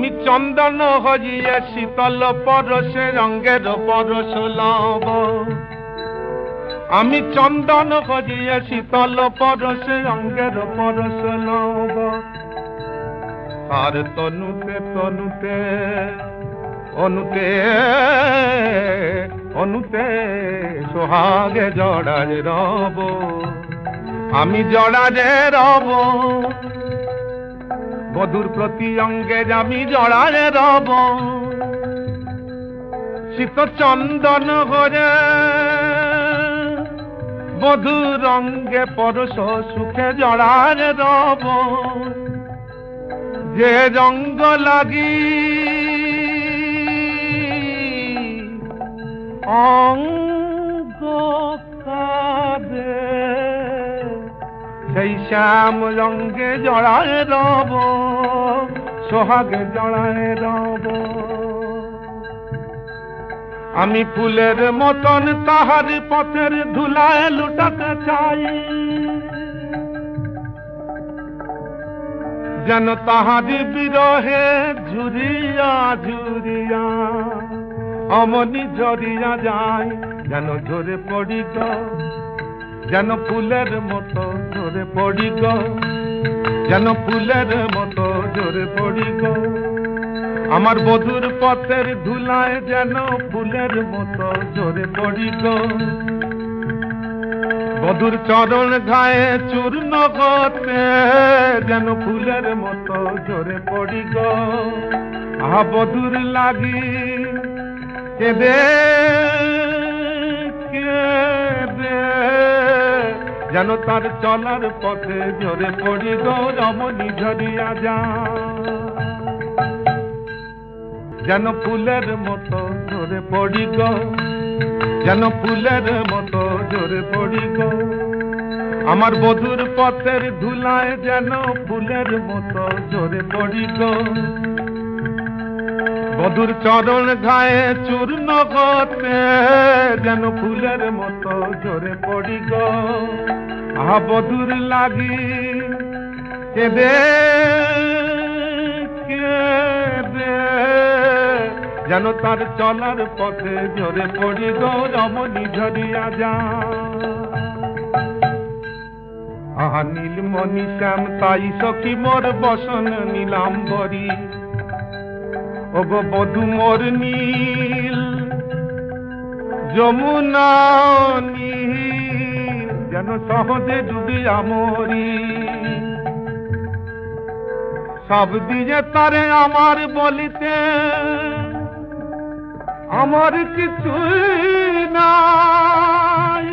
আমি চন্দন হইয়ে শীতল পরশে রঙের পরশ লব আমি চন্দন হইয়ে শীতল পরশে রঙের পরশ লব আর তনুতে তনুতে অনুতে অনুতে সোহাগে জড়ায় রব আমি জড়ায় রব বধুর প্রতি অঙ্গে আমি জড়ায় রব শীত চন্দন ঘরে বধুর অঙ্গে পরশ সুখে জড়ায় রব যে রঙ্গ লাগি অঙ্গ কাঁদে সেই শ্যাম রঙ্গে জড়ায় রব সোহাগে জড়ায় রব আমি ফুলের মতন তাহার পথের ধুলায় লুটাতে চাই যেন তাহার বিরহে ঝুরিয়া ঝুরিয়া অমনি ঝরিয়া যায় যেন ঝরে পড়ি গো যেন ফুলের মতো ঝরে পড়ি গো যেন ফুলের মতো ঝরে পড়ি গো আমার বধুর পথের ধুলায় যেন ফুলের মতো ঝরে পড়ি গো বধুর চরণ ঘায়ে চূর্ণ গতে যেন ফুলের মতো ঝরে পড়ি গো আহা বধুর লাগি কেঁদে কেঁদে যেন তার চলার পথে ঝরে পড়ি গো রমণী ঝরিয়া যা যেন ফুলের মতো ঝরে পড়ি গো যেন ফুলের মতো ঝরে পড়ি গো আমার বধুর পথের ধুলায় যেন ফুলের মতো ঝরে পড়ি গো বধুর চরণ ঘায়ে চূর্ণ গতে যেন ফুলের মতো ঝরে পড়ি গো আহা বধুর লাগি কেঁদে কেঁদে যেন তার চলার পথে ঝরে পড়ি গো রমণী ঝরিয়া যা আহা নীলমণি শ্যাম তাই সখী মোর বসন নীলাম্বরী ও গো বধূ মোর নীল যমুনা নীল যেন সহজে ডুবিয়া মরি সব দিয়ে তারে আমার বলিতে আমার কিছু নাই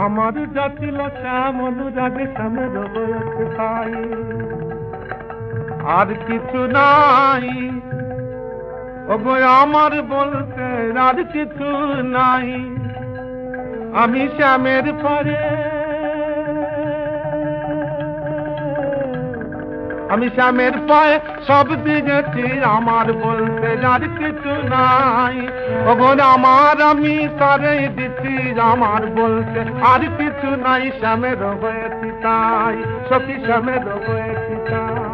আমার জাতিল শ্যাম অনুরাগে শ্যামের বয়স পাই আর কিছু নাই ওগো আমার বলতে আর কিছু নাই আমি শ্যামের পরে আমি শ্যামের পায়ে সব দিয়েছি আমার বলতে আর কিছু নাই ওগো আমার আমি তারে দিচ্ছি আমার বলতে আর কিছু নাই শ্যামের হয়েছি তাই সখী শ্যামের হয়েছি তাই